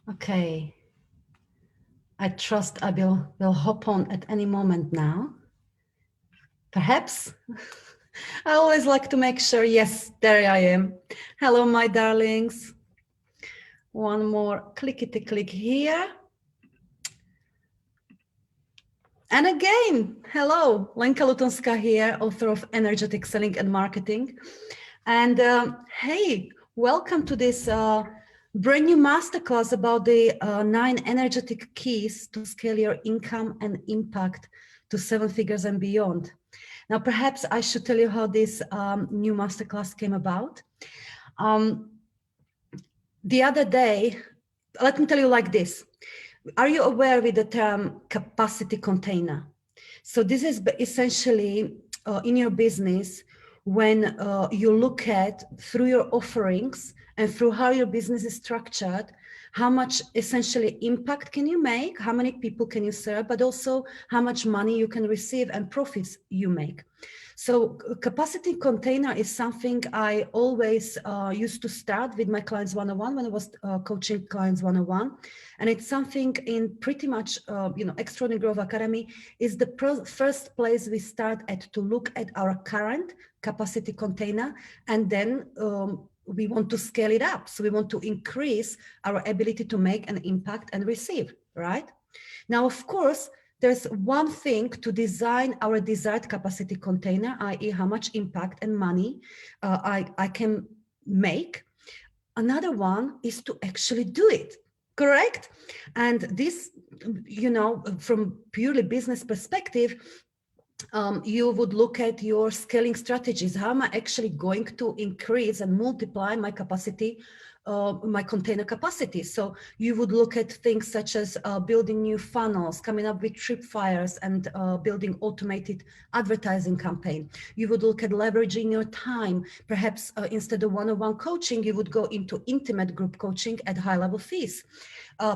Okay, I trust I will hop on at any moment now. Perhaps. I always like to make sure. Yes, there I am. Hello, my darlings. One more clickety click here. And again, hello, Lenka Lutonska here, author of Energetic Selling and Marketing. And hey, welcome to this brand new masterclass about the 9 energetic keys to scale your income and impact to 7 figures and beyond. Now, perhaps I should tell you how this new masterclass came about. The other day, let me tell you like this. Are you aware with the term capacity container? So this is essentially in your business, when you look at through your offerings and through how your business is structured, how much essentially impact can you make, how many people can you serve, but also how much money you can receive and profits you make. So capacity container is something I always used to start with my clients one-on-one when I was coaching clients one-on-one. And it's something in pretty much, Extraordinary Growth Academy is the first place we start at to look at our current capacity container. And then we want to scale it up. So we want to increase our ability to make an impact and receive, right? Now, of course, there's one thing to design our desired capacity container, i.e. how much impact and money I can make. Another one is to actually do it, correct? And this, from purely business perspective, you would look at your scaling strategies. How am I actually going to increase and multiply my capacity, my container capacity? So you would look at things such as building new funnels, coming up with tripwires, and building automated advertising campaign. You would look at leveraging your time. Perhaps instead of one-on-one coaching, you would go into intimate group coaching at high-level fees.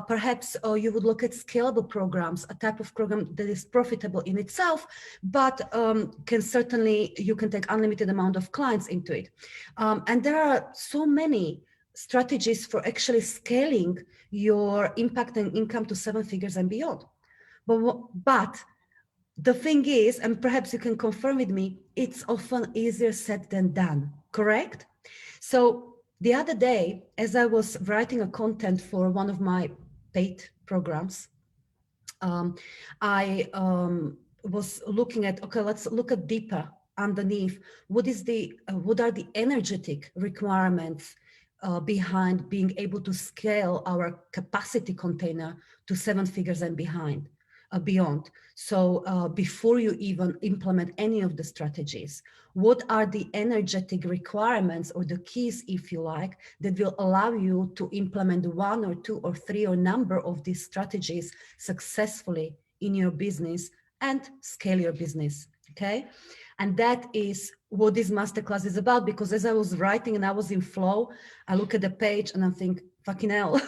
Perhaps you would look at scalable programs, a type of program that is profitable in itself, but you can take unlimited amount of clients into it. And there are so many strategies for actually scaling your impact and income to 7 figures and beyond. But the thing is, and perhaps you can confirm with me, it's often easier said than done, correct? So the other day, as I was writing a content for one of my paid programs, I was looking at, okay, let's look at deeper underneath. What are the energetic requirements behind being able to scale our capacity container to 7 figures and beyond. So before you even implement any of the strategies, what are the energetic requirements or the keys, if you like, that will allow you to implement 1 or 2 or 3 or number of these strategies successfully in your business and scale your business, okay? And that is what this masterclass is about, because as I was writing and I was in flow, I look at the page and I think, fucking hell,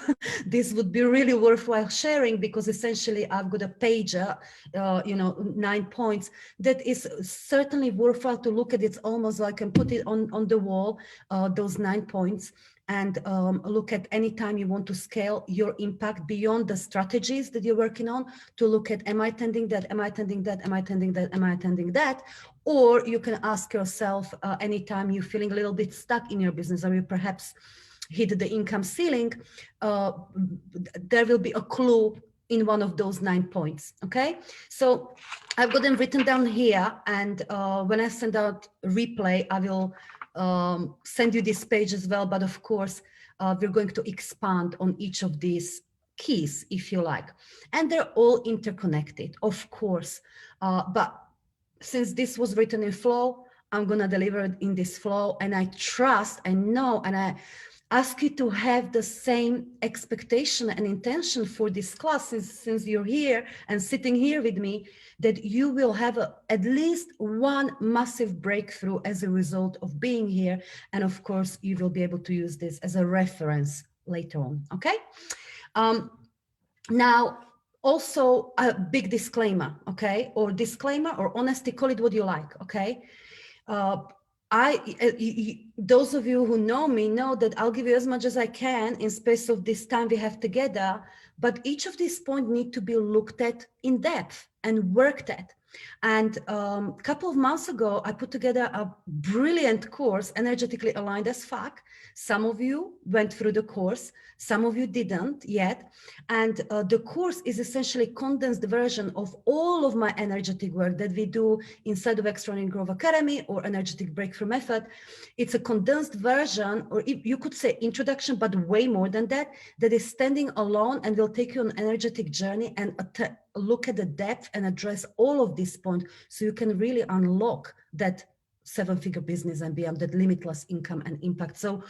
this would be really worthwhile sharing, because essentially I've got a pager, 9 points that is certainly worthwhile to look at. It's almost like I can put it on the wall, those 9 points, and look at any time you want to scale your impact beyond the strategies that you're working on, to look at, am I attending that? Am I attending that? Am I attending that? Am I attending that? Or you can ask yourself anytime you're feeling a little bit stuck in your business, or you perhaps hit the income ceiling, there will be a clue in one of those 9 points, okay? So I've got them written down here, and when I send out replay, I will send you this page as well, but of course, we're going to expand on each of these keys, if you like. And they're all interconnected, of course, but since this was written in flow, I'm gonna deliver it in this flow, and I trust, I know, and I ask you to have the same expectation and intention for this class, since you're here and sitting here with me, that you will have at least one massive breakthrough as a result of being here. And of course, you will be able to use this as a reference later on, okay? Now, also a big disclaimer, okay? Or disclaimer or honesty, call it what you like, okay? those of you who know me know that I'll give you as much as I can in space of this time we have together, but each of these points need to be looked at in depth and worked at. And a couple of months ago, I put together a brilliant course, energetically aligned as fuck. Some of you went through the course, some of you didn't yet. And the course is essentially a condensed version of all of my energetic work that we do inside of Extraordinary Growth Academy or Energetic Breakthrough Method. It's a condensed version, or you could say introduction, but way more than that, that is standing alone and will take you on an energetic journey and look at the depth and address all of these points so you can really unlock that seven-figure business and beyond, that limitless income and impact. So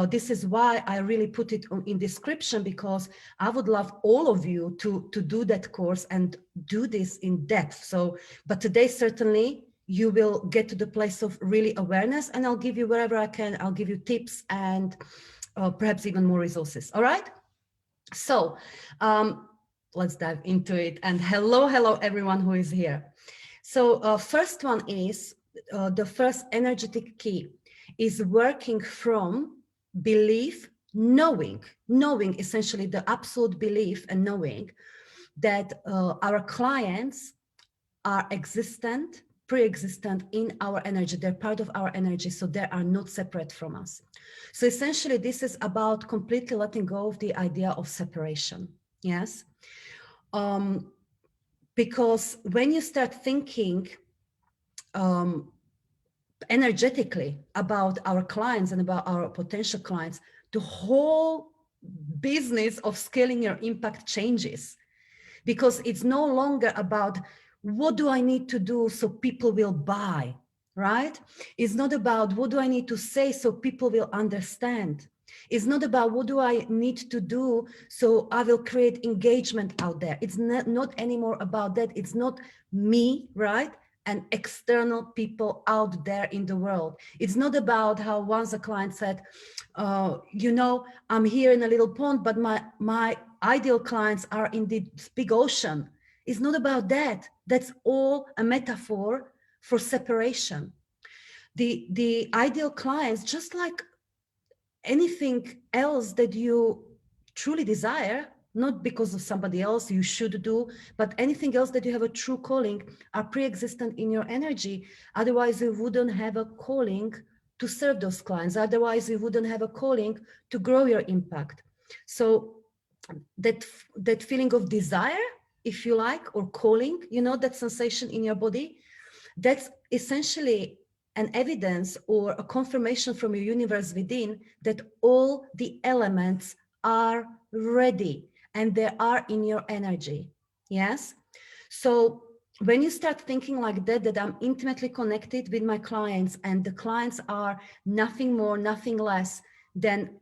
this is why I really put it in description, because I would love all of you to do that course and do this in depth. So, but today certainly you will get to the place of really awareness, and I'll give you wherever I can, I'll give you tips and perhaps even more resources. All right. So let's dive into it. And hello everyone who is here. So first one is the first energetic key is working from belief, knowing essentially the absolute belief and knowing that our clients are pre-existent in our energy. They're part of our energy, so they are not separate from us. So essentially this is about completely letting go of the idea of separation. Yes. Because when you start thinking energetically about our clients and about our potential clients, the whole business of scaling your impact changes, because it's no longer about what do I need to do so people will buy, right? It's not about what do I need to say so people will understand. It's not about what do I need to do so I will create engagement out there. It's not anymore about that. It's not me, right? And external people out there in the world. It's not about how once a client said, you know, I'm here in a little pond, but my ideal clients are in the big ocean. It's not about that. That's all a metaphor for separation. The ideal clients, just like anything else that you truly desire, not because of somebody else you should do, but anything else that you have a true calling, are pre-existent in your energy. Otherwise you wouldn't have a calling to serve those clients. Otherwise you wouldn't have a calling to grow your impact. So that feeling of desire, if you like, or calling, you know, that sensation in your body, that's essentially an evidence or a confirmation from your universe within that all the elements are ready and they are in your energy. Yes. So when you start thinking like that, that I'm intimately connected with my clients and the clients are nothing more, nothing less than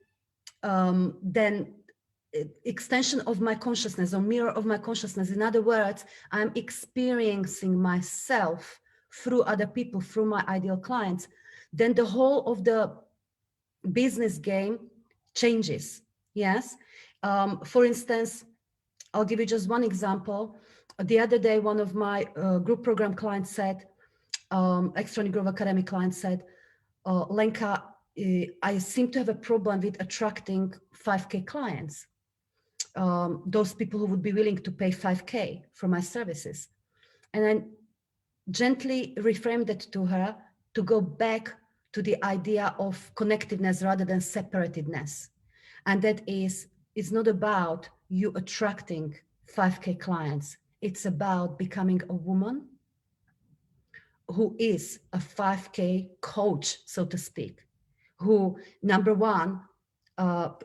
extension of my consciousness or mirror of my consciousness. In other words, I'm experiencing myself through other people, through my ideal clients, then the whole of the business game changes. Yes. For instance, I'll give you just one example. The other day, one of my group program clients said, Extraordinary Growth Academy client said, Lenka, I seem to have a problem with attracting 5K clients. Those people who would be willing to pay 5K for my services. And I gently reframed it to her to go back to the idea of connectedness rather than separatedness. And that is, it's not about you attracting 5K clients. It's about becoming a woman who is a 5K coach, so to speak, who, number one,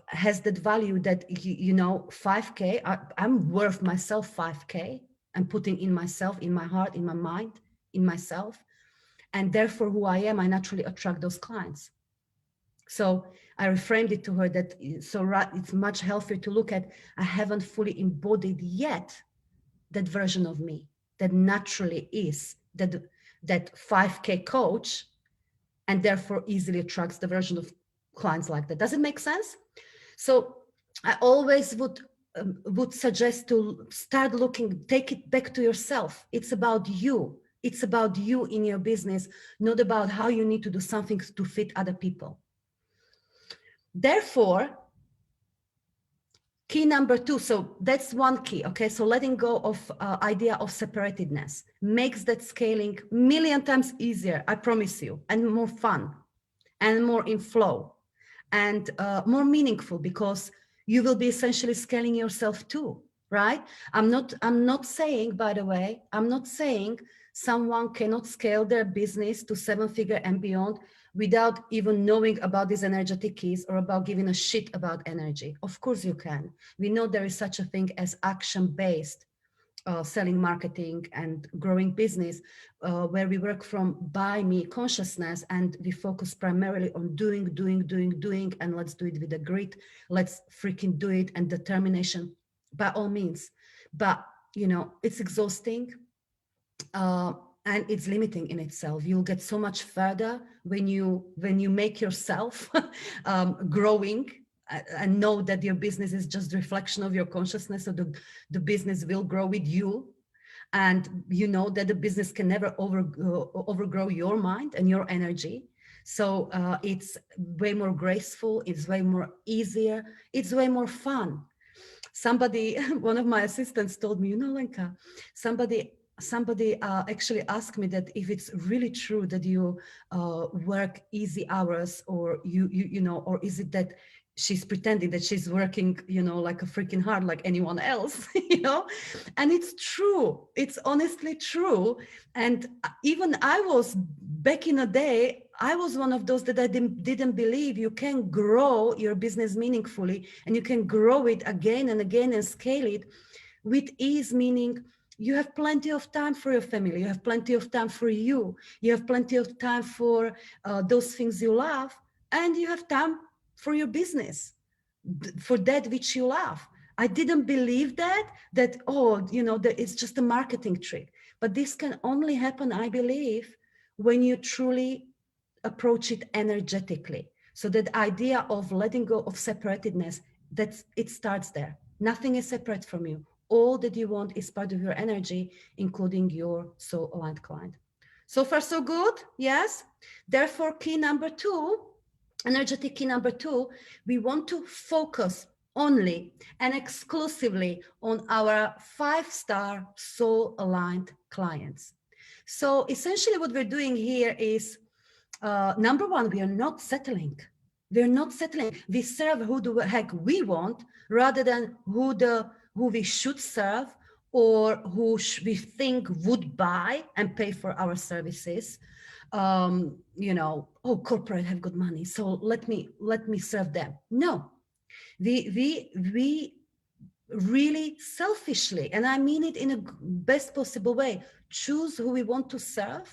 has that value that, you know, 5K, I'm worth myself 5K. I'm putting in myself, in my heart, in my mind, in myself. And therefore who I am, I naturally attract those clients. So I reframed it to her that it's much healthier to look at, I haven't fully embodied yet that version of me that naturally is that 5K coach, and therefore easily attracts the version of clients like that. Does it make sense? So I always would suggest to start looking, take it back to yourself. It's about you. It's about you in your business, not about how you need to do something to fit other people. Therefore, key number 2, so that's one key, okay? So letting go of idea of separatedness makes that scaling a million times easier, I promise you, and more fun, and more in flow, and more meaningful, because you will be essentially scaling yourself too, right? I'm not saying, by the way, I'm not saying someone cannot scale their business to 7-figure and beyond without even knowing about these energetic keys or about giving a shit about energy. Of course you can. We know there is such a thing as action-based selling, marketing, and growing business, where we work from by me consciousness, and we focus primarily on doing, and let's do it with a grit. Let's freaking do it, and determination, by all means. But you know, it's exhausting. And it's limiting in itself. You'll get so much further when you make yourself growing, and know that your business is just a reflection of your consciousness. So the business will grow with you, and you know that the business can never overgrow your mind and your energy. So it's way more graceful, it's way more easier, it's way more fun. Somebody, one of my assistants told me, you know, Lenka, somebody actually asked me that if it's really true that you work easy hours, or you know, or is it that she's pretending that she's working, you know, like a freaking hard like anyone else, you know. And it's true, it's honestly true. And even I was, back in the day, I was one of those that I didn't believe you can grow your business meaningfully, and you can grow it again and again and scale it with ease, meaning you have plenty of time for your family, you have plenty of time for you, you have plenty of time for those things you love, and you have time for your business, for that which you love. I didn't believe that oh, you know, that it's just a marketing trick. But this can only happen, I believe, when you truly approach it energetically. So that idea of letting go of separatedness, it starts there. Nothing is separate from you. All that you want is part of your energy, including your soul aligned client. So far, so good. Yes. Therefore, key number 2, energetic key number 2, we want to focus only and exclusively on our 5-star soul aligned clients. So essentially what we're doing here is, number 1, we are not settling. We're not settling. We serve who the heck we want, rather than who we should serve, or who we think would buy and pay for our services. You know, oh, corporate have good money, so let me serve them. No, we really selfishly, and I mean it in a best possible way, choose who we want to serve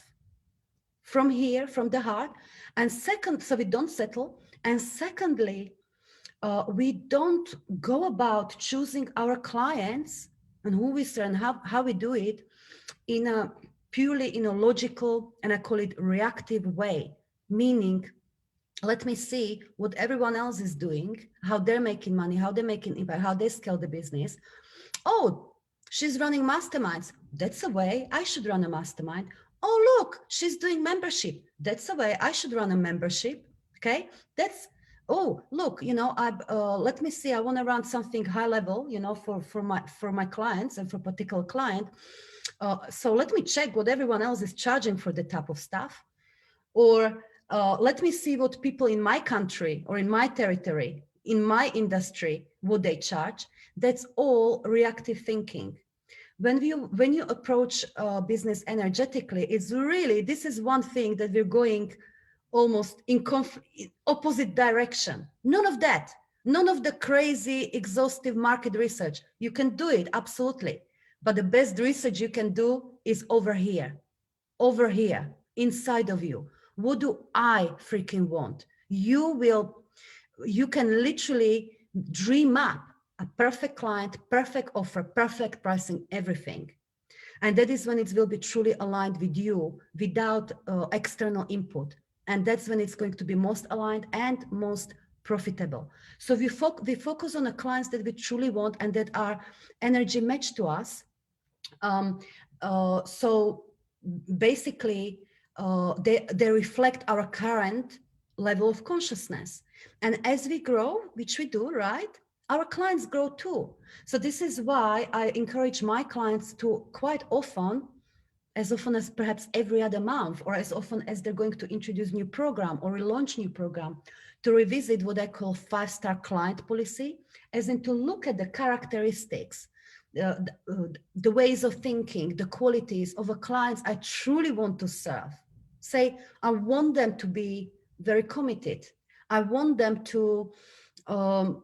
from here, from the heart. And second, so we don't settle. And secondly, we don't go about choosing our clients and who we serve and how we do it in a purely in a logical, and I call it reactive way, meaning, let me see what everyone else is doing, how they're making money, how they're making impact, how they scale the business. Oh, she's running masterminds. That's a way I should run a mastermind. Oh, look, she's doing membership. That's a way I should run a membership. Okay, that's, oh, look, you know, let me see, I want to run something high level, you know, for my clients and for a particular client. So let me check what everyone else is charging for the type of stuff. Or let me see what people in my country or in my territory, in my industry, would they charge. That's all reactive thinking. When you approach business energetically, it's really, this is one thing that we're going almost in opposite direction. None of that. None of the crazy, exhaustive market research. You can do it, absolutely. But the best research you can do is over here, inside of you. What do I freaking want? You can literally dream up a perfect client, perfect offer, perfect pricing, everything. And that is when it will be truly aligned with you without external input. And that's when it's going to be most aligned and most profitable. So we focus on the clients that we truly want and that are energy matched to us. So basically they reflect our current level of consciousness. And as we grow, which we do, right, our clients grow too. So this is why I encourage my clients to quite often, as often as perhaps every other month, or as often as they're going to introduce new program or relaunch new program, to revisit what I call 5-star client policy, as in to look at the characteristics, the ways of thinking, the qualities of a clients I truly want to serve. Say, I want them to be very committed. I want them to um,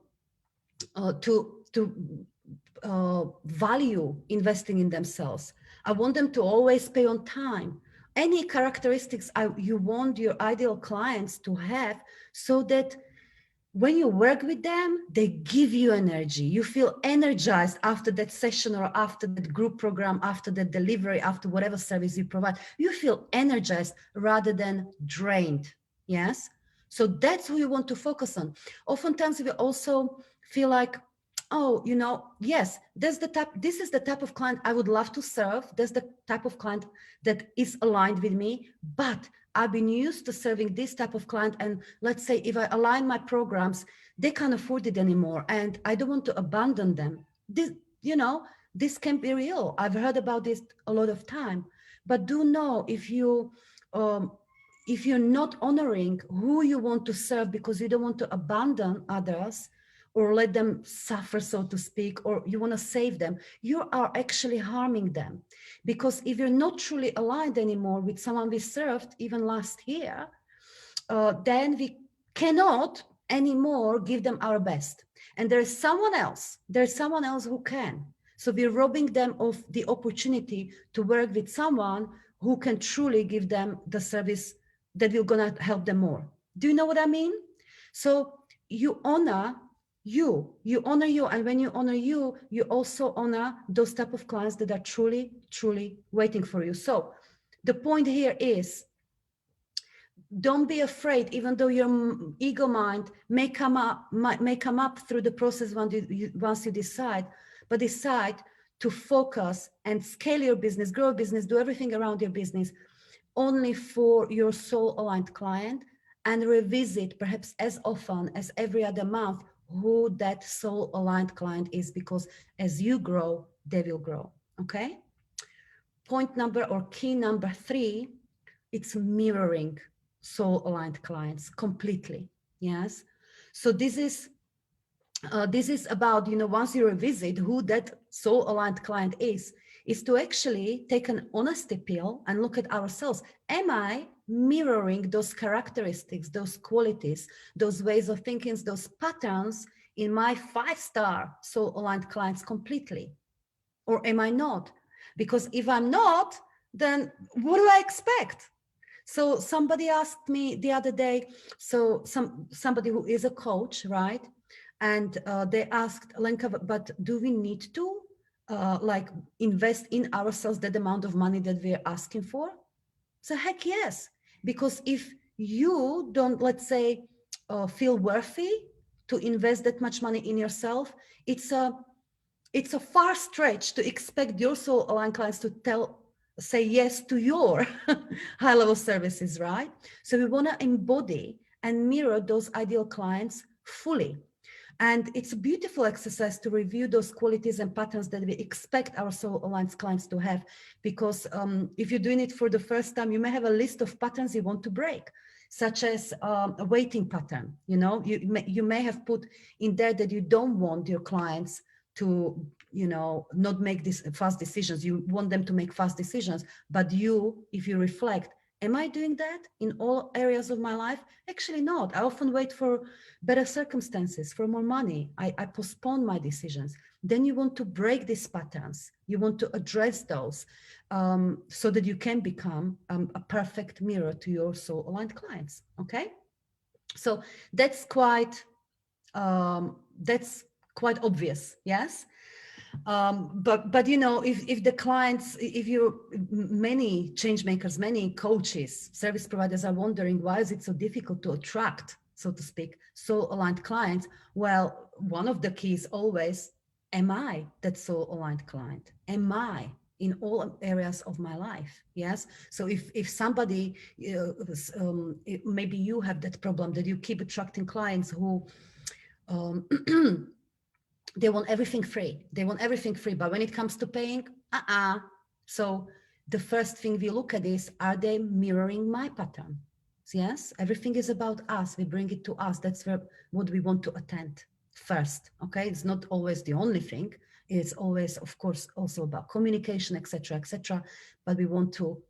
value investing in themselves. I want them to always pay on time. Any characteristics you want your ideal clients to have, so that when you work with them, they give you energy. You feel energized after that session or after that group program, after that delivery, after whatever service you provide. You feel energized rather than drained. Yes. So that's who you want to focus on. Oftentimes we also feel like, oh, yes, this is the type of client I would love to serve. That's the type of client that is aligned with me, but I've been used to serving this type of client. And let's say if I align my programs, they can't afford it anymore. And I don't want to abandon them. This can be real. I've heard about this a lot of time, but do know um, if you're not honoring who you want to serve because you don't want to abandon others, or let them suffer, so to speak, or you want to save them, you are actually harming them. Because if you're not truly aligned anymore with someone we served even last year, then we cannot anymore give them our best. And there's someone else who can. So we're robbing them of the opportunity to work with someone who can truly give them the service that will gonna help them more. Do you know what I mean? So you honor you honor you, and when you honor you, you also honor those type of clients that are truly waiting for you. So the point here is, don't be afraid, even though your ego mind may come up through the process once you decide, but decide to focus and scale your business, grow a business, do everything around your business only for your soul aligned client, and revisit perhaps as often as every other month who that soul aligned client is, because as you grow, they will grow. Okay. Point number, or key number 3, it's mirroring soul aligned clients completely. Yes. So this is about, once you revisit who that soul aligned client is to actually take an honesty pill and look at ourselves. Am I mirroring those characteristics, those qualities, those ways of thinking, those patterns in my 5-star soul aligned clients completely? Or am I not? Because if I'm not, then what do I expect? So somebody asked me the other day, so somebody who is a coach, right? And they asked, Lenka, but do we need to like invest in ourselves that amount of money that we're asking for? So heck yes, because if you don't, let's say, feel worthy to invest that much money in yourself, it's a far stretch to expect your soul aligned clients to say yes to your high level services, right? So we want to embody and mirror those ideal clients fully. And it's a beautiful exercise to review those qualities and patterns that we expect our soul aligned clients to have. Because if you're doing it for the first time, you may have a list of patterns you want to break, such as a waiting pattern. You may have put in there that you don't want your clients to, not make these fast decisions. You want them to make fast decisions, but if you reflect, am I doing that in all areas of my life? Actually not. I often wait for better circumstances, for more money. I postpone my decisions. Then you want to break these patterns. You want to address those so that you can become a perfect mirror to your soul aligned clients. Okay. So that's quite obvious. Yes. But if the clients, many change makers, many coaches, service providers are wondering, why is it so difficult to attract, so to speak, soul aligned clients? Well, one of the keys always, am I that soul aligned client? Am I? in all areas of my life. Yes. So if somebody, maybe you have that problem that you keep attracting clients who, um, they want everything free. They want everything free. But when it comes to paying, So the first thing we look at is, are they mirroring my pattern? Yes, everything is about us. We bring it to us. That's what we want to attend first. Okay, it's not always the only thing. It's always, of course, also about communication, etc., etc. But we want to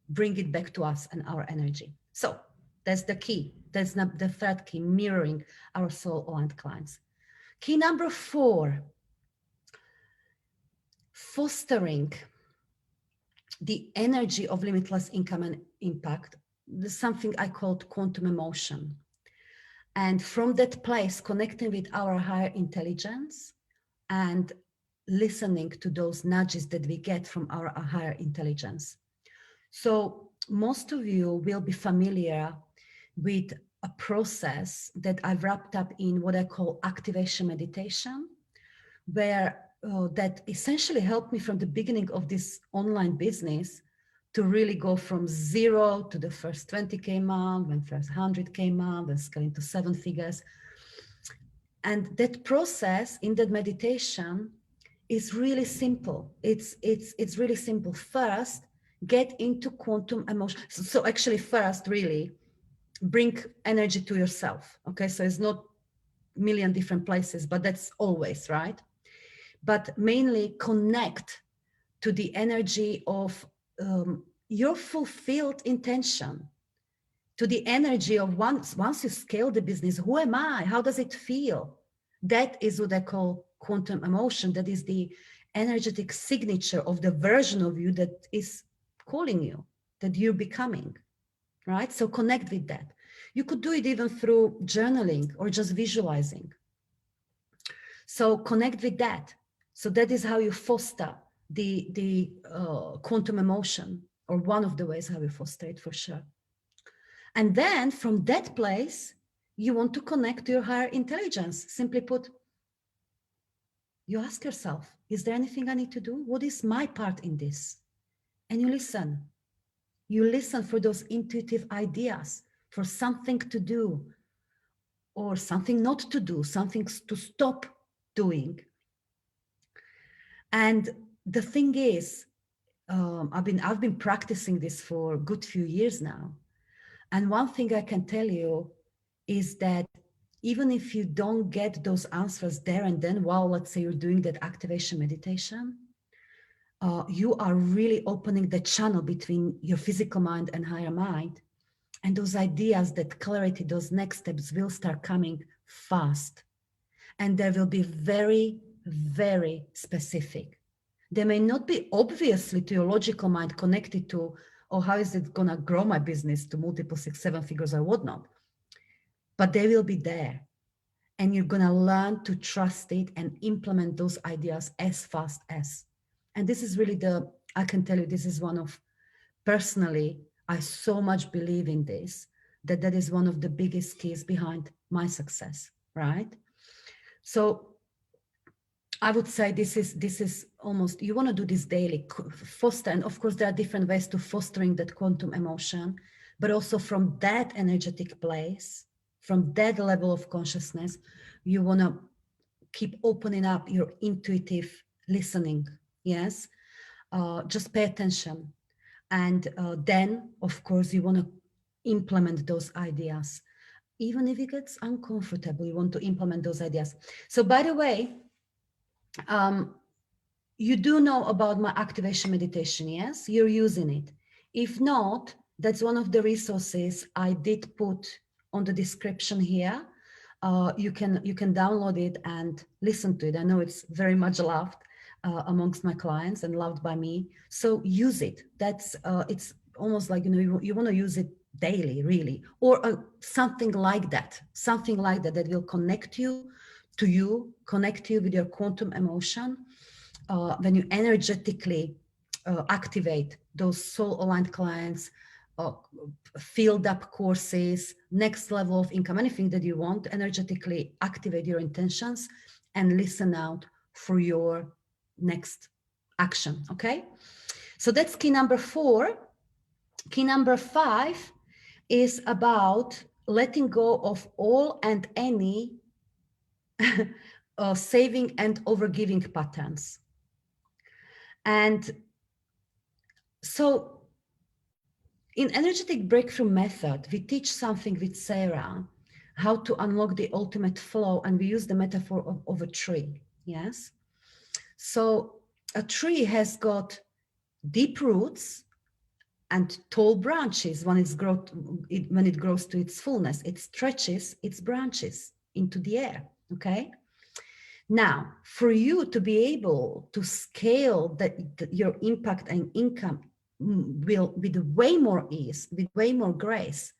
bring it back to us and our energy. So that's the key. That's not the third key, mirroring our soul-aligned clients. Key number 4, fostering the energy of limitless income and impact. There's something I called quantum emotion. And from that place, connecting with our higher intelligence and listening to those nudges that we get from our higher intelligence. So most of you will be familiar with a process that I've wrapped up in what I call activation meditation, where that essentially helped me from the beginning of this online business to really go from 0 to the first 20K month, then first 100K month, then scaling to 7 figures. And that process in that meditation is really simple. It's really simple. First, get into quantum emotion. So actually first, really bring energy to yourself. Okay, so it's not a million different places, but that's always, right? But mainly connect to the energy of your fulfilled intention, to the energy of once you scale the business, who am I? How does it feel? That is what I call quantum emotion. That is the energetic signature of the version of you that is calling you, that you're becoming, right? So connect with that. You could do it even through journaling or just visualizing. So connect with that. So that is how you foster the quantum emotion, or one of the ways how you foster it, for sure. And then from that place, you want to connect to your higher intelligence. Simply put, you ask yourself, is there anything I need to do? What is my part in this? And you listen. You listen for those intuitive ideas, for something to do or something not to do, something to stop doing. And the thing is, I've been practicing this for a good few years now. And one thing I can tell you is that even if you don't get those answers there and then, while let's say you're doing that activation meditation, you are really opening the channel between your physical mind and higher mind. And those ideas, that clarity, those next steps will start coming fast. And they will be very, very specific. They may not be obviously to your logical mind connected to, oh, how is it going to grow my business to multiple 6, 7 figures or whatnot? But they will be there. And you're going to learn to trust it and implement those ideas as fast as. And this is really I can tell you, this is one of, personally, I so much believe in this, that is one of the biggest keys behind my success, right? So I would say this is almost, you want to do this daily, foster. And of course, there are different ways to fostering that quantum emotion, but also from that energetic place, from that level of consciousness, you want to keep opening up your intuitive listening. Yes. Just pay attention. And then, of course, you want to implement those ideas. Even if it gets uncomfortable, you want to implement those ideas. So by the way, you do know about my activation meditation, yes? You're using it. If not, that's one of the resources I did put on the description here. You can download it and listen to it. I know it's very much loved amongst my clients and loved by me. So use it. That's it's almost like, you want to use it daily, really, or something like that that will connect you to connect you with your quantum emotion. When you energetically activate those soul-aligned clients, filled up courses, next level of income, anything that you want, energetically activate your intentions and listen out for your next action. Okay, so that's key number 4. Key number 5 is about letting go of all and any saving and overgiving patterns. And so in energetic breakthrough method, we teach something with Sarah, how to unlock the ultimate flow, and we use the metaphor of a tree. Yes. So a tree has got deep roots and tall branches. When it grows to its fullness, it stretches its branches into the air. Okay. Now, for you to be able to scale your impact and income will with way more ease, with way more grace,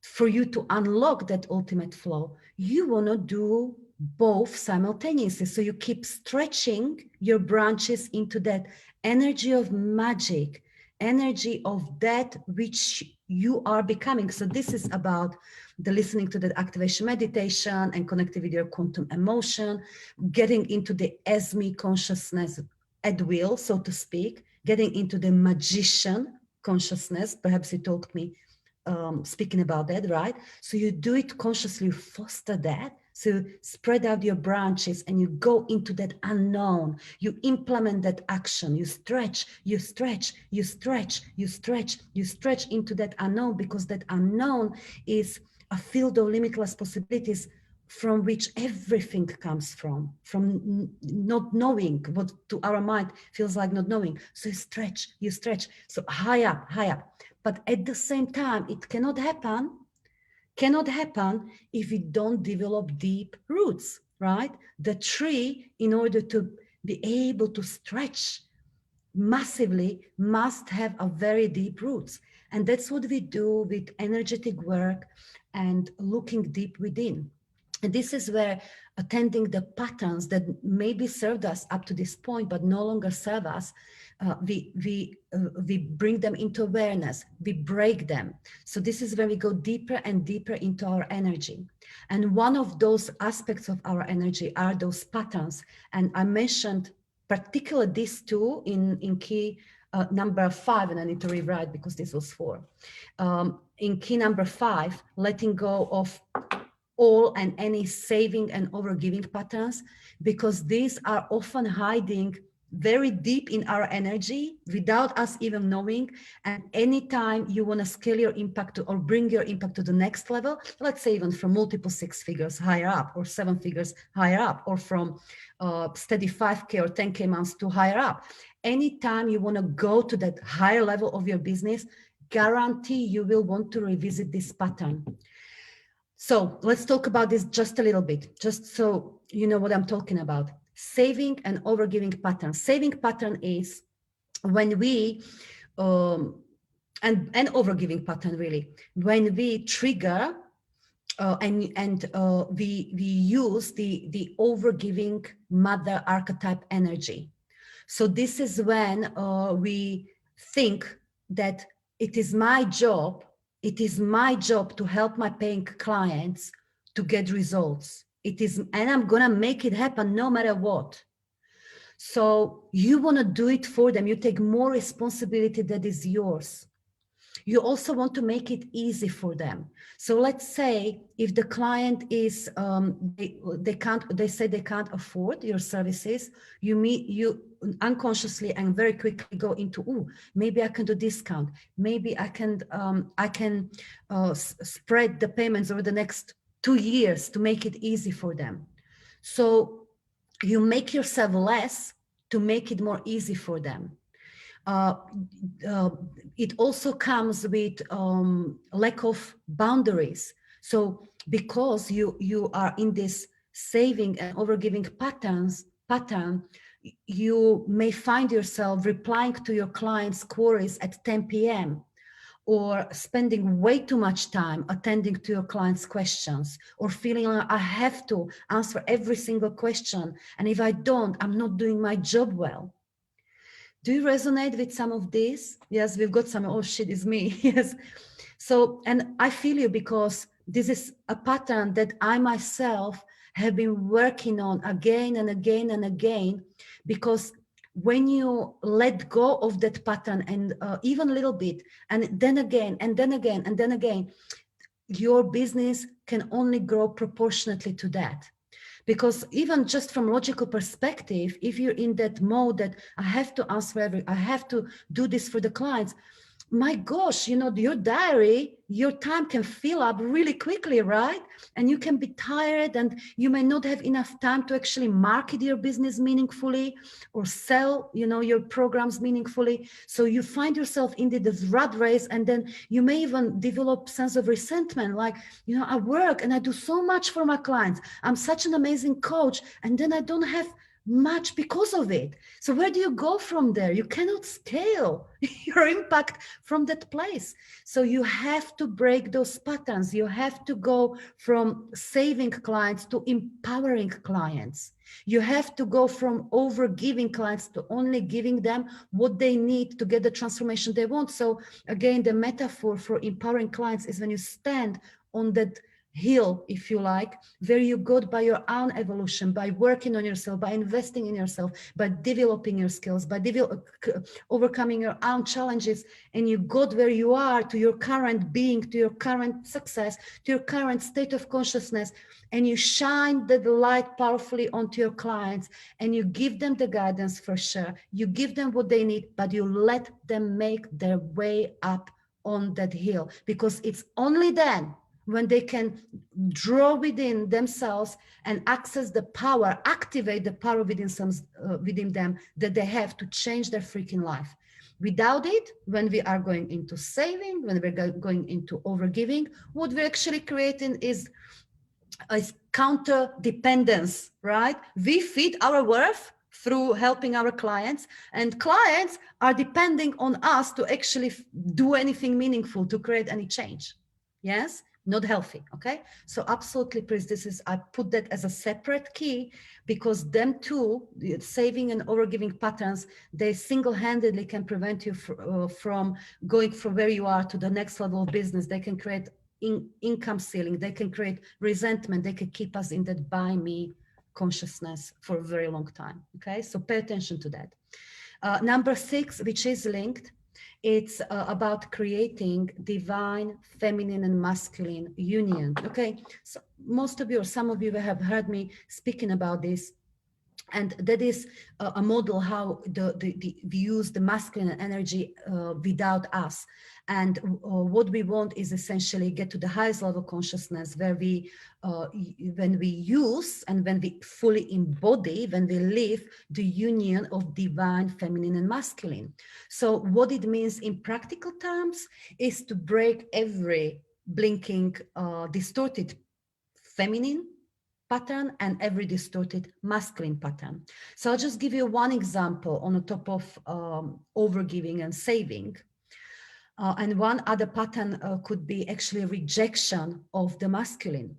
for you to unlock that ultimate flow, you want to do both simultaneously. So you keep stretching your branches into that energy of magic, energy of that which you are becoming. So this is about the listening to the activation meditation and connecting with your quantum emotion, getting into the as-me consciousness at will, so to speak, getting into the magician consciousness. Perhaps you told me speaking about that, right? So you do it consciously, you foster that. So you spread out your branches and you go into that unknown. You implement that action. You stretch, you stretch, you stretch, you stretch, you stretch into that unknown, because that unknown is a field of limitless possibilities from which everything comes from not knowing what to our mind feels like not knowing. So you stretch. So high up, high up. But at the same time, it cannot happen if we don't develop deep roots, right? The tree, in order to be able to stretch massively, must have a very deep roots. And that's what we do with energetic work and looking deep within. And this is where attending the patterns that maybe served us up to this point, but no longer serve us, we bring them into awareness, we break them. So this is where we go deeper and deeper into our energy. And one of those aspects of our energy are those patterns. And I mentioned particularly these two in key number 5, and I need to rewrite because this was 4. In key number 5, letting go of all and any saving and overgiving patterns, because these are often hiding very deep in our energy without us even knowing. And anytime you want to scale your impact or bring your impact to the next level, let's say even from multiple 6 figures higher up, or 7 figures higher up, or from steady 5K or 10K months to higher up, anytime you want to go to that higher level of your business, guarantee you will want to revisit this pattern. So let's talk about this just a little bit, just so you know what I'm talking about. Saving and overgiving pattern. Saving pattern is when we, and overgiving pattern really, when we trigger we use the overgiving mother archetype energy. So this is when we think that it is my job to help my paying clients to get results. And I'm gonna make it happen no matter what. So you wanna do it for them. You take more responsibility that is yours. You also want to make it easy for them. So let's say if the client is, they say they can't afford your services, you unconsciously and very quickly go into, oh, maybe I can do discount. Maybe I can spread the payments over the next 2 years to make it easy for them. So you make yourself less to make it more easy for them. It also comes with lack of boundaries. So because you are in this saving and overgiving pattern, you may find yourself replying to your clients' queries at 10 p.m. or spending way too much time attending to your clients' questions, or feeling like I have to answer every single question, and if I don't, I'm not doing my job well. Do you resonate with some of this? Yes, we've got some, oh shit, it's me. Yes. So, and I feel you, because this is a pattern that I myself have been working on again and again and again, because when you let go of that pattern and even a little bit, and then again, and then again, and then again, your business can only grow proportionately to that. Because even just from logical perspective, if you're in that mode that I have to answer I have to do this for the clients, my gosh, you know, your diary, your time can fill up really quickly, right? And you can be tired and you may not have enough time to actually market your business meaningfully or sell, you know, your programs meaningfully. So you find yourself in this rat race, and then you may even develop sense of resentment, like, you know, I work and I do so much for my clients. I'm such an amazing coach, and then I don't have much because of it. So where do you go from there? You cannot scale your impact from that place. So you have to break those patterns. You have to go from saving clients to empowering clients. You have to go from over giving clients to only giving them what they need to get the transformation they want. So again, the metaphor for empowering clients is when you stand on that hill, if you like, where you got by your own evolution, by working on yourself, by investing in yourself, by developing your skills, by overcoming your own challenges, and you got where you are, to your current being, to your current success, to your current state of consciousness, and you shine the light powerfully onto your clients, and you give them the guidance for sure, you give them what they need, but you let them make their way up on that hill, because it's only then when they can draw within themselves and access the power, activate the power within them, that they have to change their freaking life. Without it, when we are going into saving, when we're going into overgiving, what we're actually creating is counter dependence, right? We feed our worth through helping our clients, and clients are depending on us to actually do anything meaningful, to create any change. Yes, not healthy. Okay, so absolutely, please, this is, I put that as a separate key, because them two, saving and overgiving patterns, they single-handedly can prevent you from going from where you are to the next level of business. They can create income ceiling, they can create resentment, they can keep us in that by me consciousness for a very long time. Okay, so pay attention to that. Number 6, which is linked, it's about creating divine feminine and masculine union. Okay, so most of you, or some of you, have heard me speaking about this, and that is a model how we use the masculine energy without us. And what we want is essentially get to the highest level consciousness, where we, when we use and when we fully embody, when we live the union of divine feminine and masculine. So what it means in practical terms is to break every blinking, distorted feminine pattern and every distorted masculine pattern. So I'll just give you one example on the top of overgiving and saving. And one other pattern could be actually rejection of the masculine.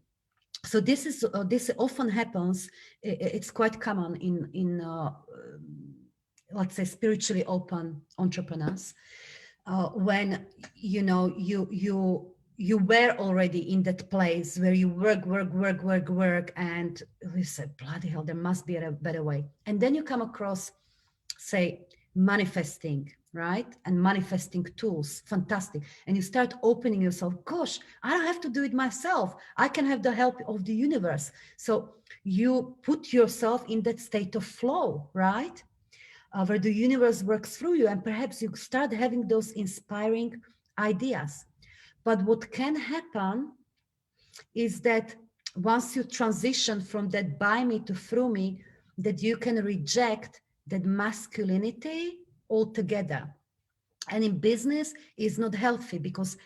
So this often happens. It's quite common in let's say spiritually open entrepreneurs, when you know you were already in that place where you work, and we said, bloody hell, there must be a better way. And then you come across, say, manifesting, right? And manifesting tools, fantastic. And you start opening yourself, gosh, I don't have to do it myself. I can have the help of the universe. So you put yourself in that state of flow, right? Where the universe works through you, and perhaps you start having those inspiring ideas. But what can happen is that once you transition from that by me to through me, that you can reject that masculinity altogether. And in business is not healthy, because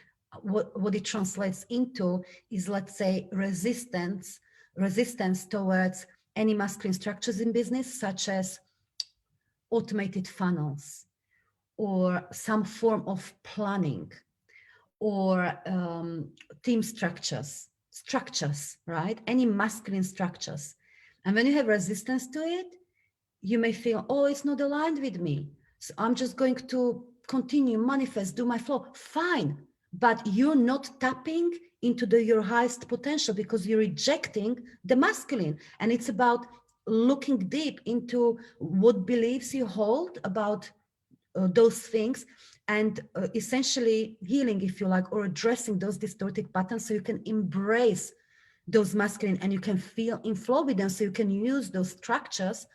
what it translates into is, let's say, resistance towards any masculine structures in business, such as automated funnels or some form of planning, or team structures, right? Any masculine structures. And when you have resistance to it, you may feel, oh, it's not aligned with me, so I'm just going to continue, manifest, do my flow. Fine, but you're not tapping into your highest potential, because you're rejecting the masculine. And it's about looking deep into what beliefs you hold about those things, and essentially healing, if you like, or addressing those distorted patterns so you can embrace those masculine and you can feel in flow with them, so you can use those structures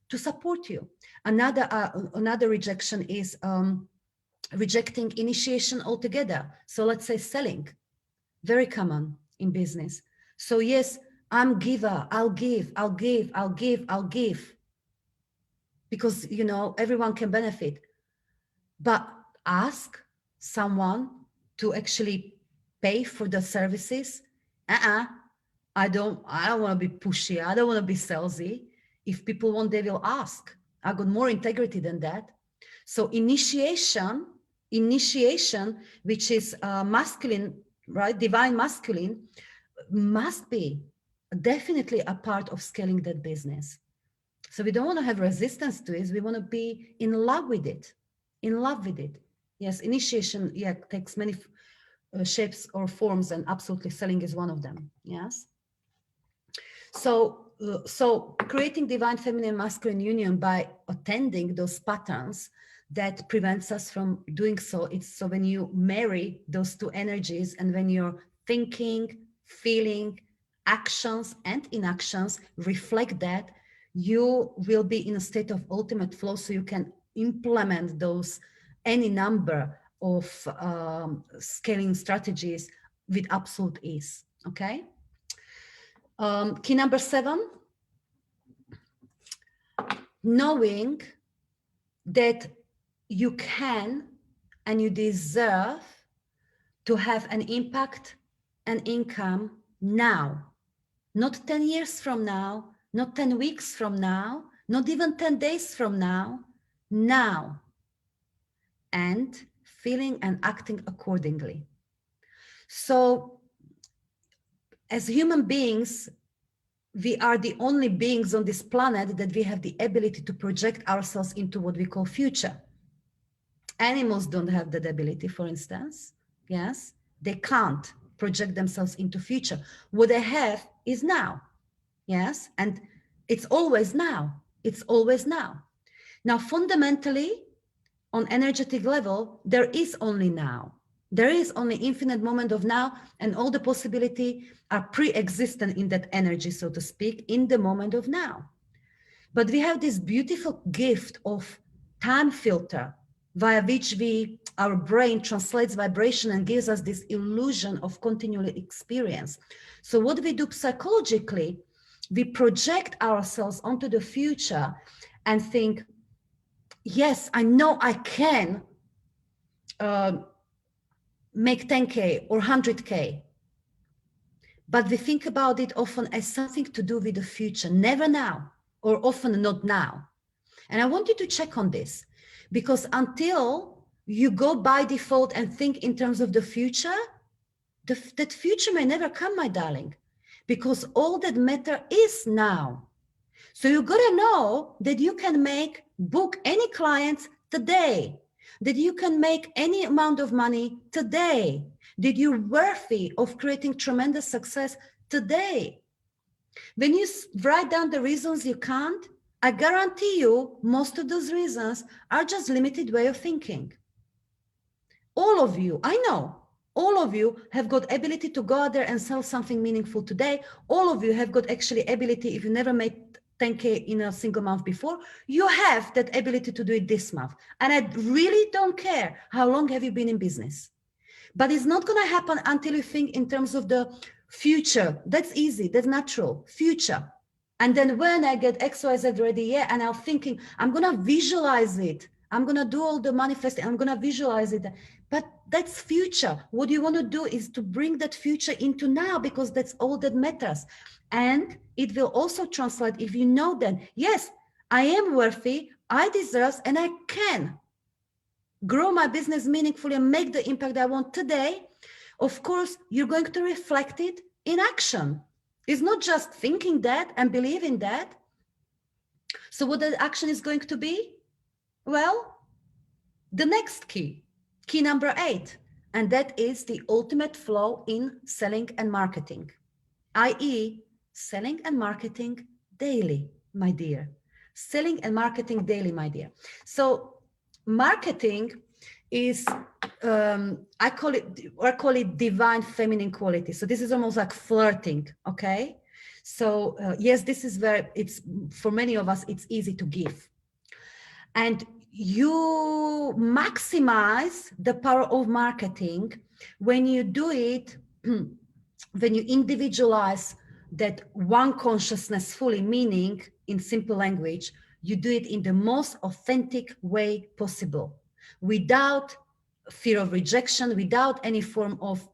to support you. Another rejection is rejecting initiation altogether. So let's say selling, very common in business. So yes, I'm giver, I'll give, I'll give, I'll give, I'll give, because, you know, everyone can benefit. But ask someone to actually pay for the services. I don't want to be pushy. I don't want to be salesy. If people want, they will ask. I got more integrity than that. So initiation, which is masculine, right? Divine masculine, must be definitely a part of scaling that business. So we don't want to have resistance to it. We want to be in love with it, in love with it. Yes, initiation, yeah, takes many shapes or forms, and absolutely selling is one of them. Yes. So creating divine feminine masculine union by attending those patterns that prevents us from doing so. It's so when you marry those two energies, and when you're thinking, feeling, actions and inactions reflect that, you will be in a state of ultimate flow, so you can implement those any number of scaling strategies with absolute ease. Okay. Key number 7, knowing that you can and you deserve to have an impact and income now, not 10 years from now, not 10 weeks from now, not even 10 days from now, now, and feeling and acting accordingly. So as human beings, we are the only beings on this planet that we have the ability to project ourselves into what we call future. Animals don't have that ability, for instance. Yes, they can't project themselves into future. What they have is now. Yes, and it's always now. It's always now. Now, fundamentally, on energetic level, there is only now. There is only infinite moment of now, and all the possibility are pre-existent in that energy, so to speak, in the moment of now. But we have this beautiful gift of time filter via which our brain translates vibration and gives us this illusion of continual experience. So what we do psychologically, we project ourselves onto the future and think, yes, I know I can make 10K or 100K. But we think about it often as something to do with the future, never now, or often not now. And I want you to check on this, because until you go by default and think in terms of the future, that future may never come, my darling, because all that matter is now. So you gotta know that you can book any clients today, that you can make any amount of money today, that you're worthy of creating tremendous success today. When you write down the reasons you can't, I guarantee you most of those reasons are just limited way of thinking. All of you, I know, all of you have got ability to go out there and sell something meaningful today. All of you have got actually ability, if you never made 10K in a single month before, you have that ability to do it this month. And I really don't care how long have you been in business. But it's not going to happen until you think in terms of the future. That's easy, that's natural, future. And then when I get XYZ ready, yeah, and I'm thinking, I'm going to visualize it. I'm going to do all the manifesting, I'm going to visualize it. But that's future. What you want to do is to bring that future into now, because that's all that matters. And it will also translate if you know that, yes, I am worthy, I deserve, and I can grow my business meaningfully and make the impact I want today. Of course, you're going to reflect it in action. It's not just thinking that and believing that. So what the action is going to be? Well, the next key number 8, and that is the ultimate flow in selling and marketing, i.e. selling and marketing daily, my dear. Selling and marketing daily, my dear. So marketing is, I call it divine feminine quality. So this is almost like flirting, okay? So yes, this is where it's, for many of us, it's easy to give. And you maximize the power of marketing when you do it, when you individualize that one consciousness fully, meaning in simple language, you do it in the most authentic way possible, without fear of rejection, without any form of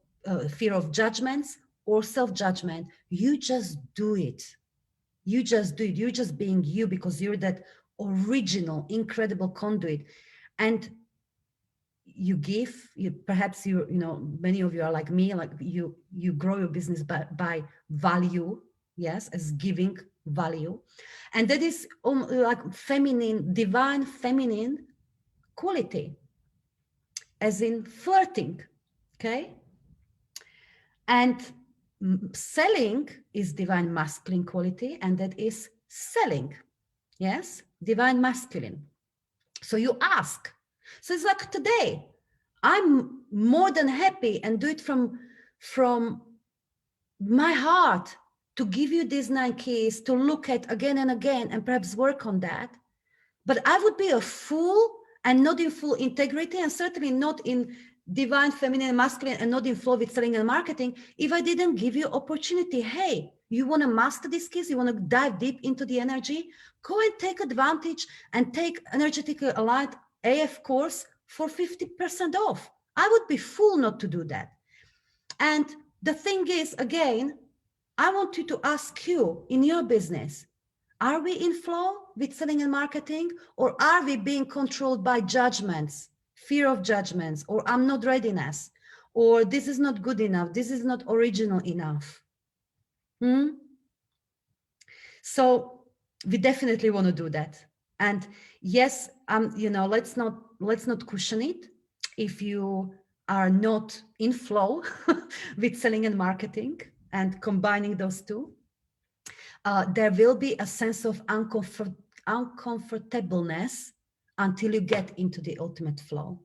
fear of judgments or self-judgment. You just do it. You just do it. You're just being you, because you're that original, incredible conduit. And you give, perhaps many of you are like me, like you grow your business by value, yes, as giving value. And that is like feminine, divine feminine quality, as in flirting, okay? And selling is divine masculine quality, and that is selling, yes, divine masculine. So you ask. So it's like today, I'm more than happy and do it from my heart to give you these 9 keys to look at again and again and perhaps work on that. But I would be a fool and not in full integrity, and certainly not in divine feminine and masculine, and not in flow with selling and marketing, if I didn't give you opportunity. Hey, you want to master these keys, you want to dive deep into the energy, go and take advantage and take energetically aligned AF course for 50% off. I would be fool not to do that. And the thing is, again, I want you to ask you in your business, are we in flow with selling and marketing, or are we being controlled by judgments, fear of judgments, or I'm not readiness, or this is not good enough, this is not original enough? So we definitely want to do that. And yes, let's not cushion it. If you are not in flow with selling and marketing and combining those two, there will be a sense of uncomfortableness until you get into the ultimate flow.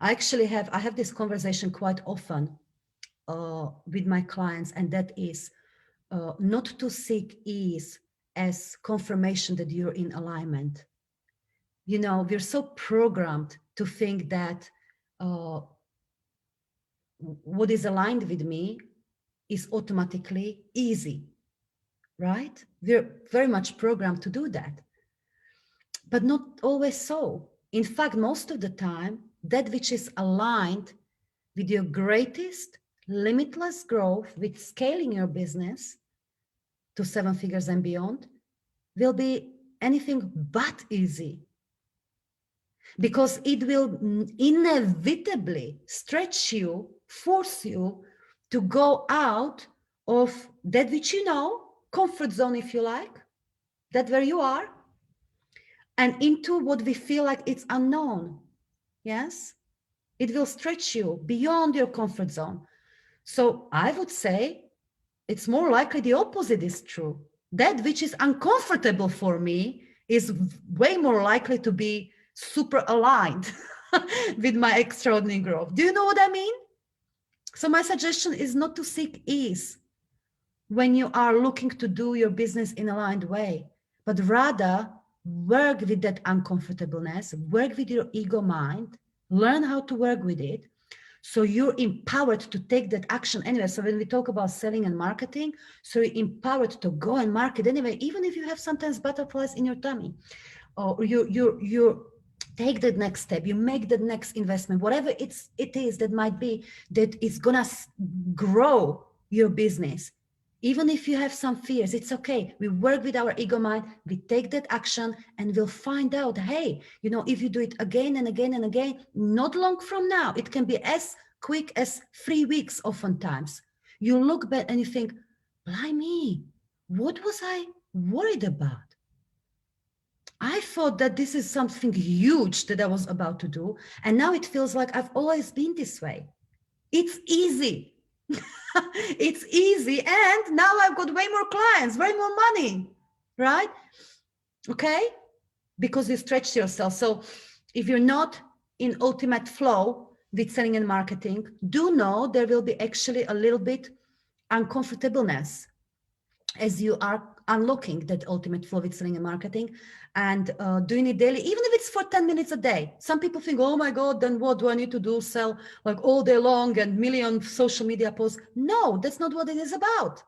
I have this conversation quite often with my clients, and that is not to seek ease as confirmation that you're in alignment. We're so programmed to think that what is aligned with me is automatically easy, right? We're very much programmed to do that, but not always so. In fact, most of the time, that which is aligned with your greatest limitless growth, with scaling your business to 7 figures and beyond, will be anything but easy, because it will inevitably stretch you, force you to go out of that which comfort zone, if you like, that where you are, and into what we feel like it's unknown. Yes, it will stretch you beyond your comfort zone. So I would say it's more likely the opposite is true. That which is uncomfortable for me is way more likely to be super aligned with my extraordinary growth. Do you know what I mean? So my suggestion is not to seek ease when you are looking to do your business in an aligned way, but rather work with that uncomfortableness, work with your ego mind, learn how to work with it, so you're empowered to take that action anyway. So when we talk about selling and marketing, so you're empowered to go and market anyway, even if you have sometimes butterflies in your tummy, or you take the next step, you make the next investment, whatever it is that might be, that is gonna grow your business. Even if you have some fears, it's okay. We work with our ego mind, we take that action, and we'll find out, hey, if you do it again and again and again, not long from now, it can be as quick as 3 weeks oftentimes. You look back and you think, blimey, what was I worried about? I thought that this is something huge that I was about to do, and now it feels like I've always been this way. It's easy. It's easy, and now I've got way more clients, way more money. right? Okay, because you stretch yourself. So if you're not in ultimate flow with selling and marketing, do know there will be actually a little bit uncomfortableness as you are unlocking that ultimate flow with selling and marketing, and doing it daily, even if it's for 10 minutes a day. Some people think, oh my God, then what do I need to do? Sell like all day long and million social media posts. No, that's not what it is about.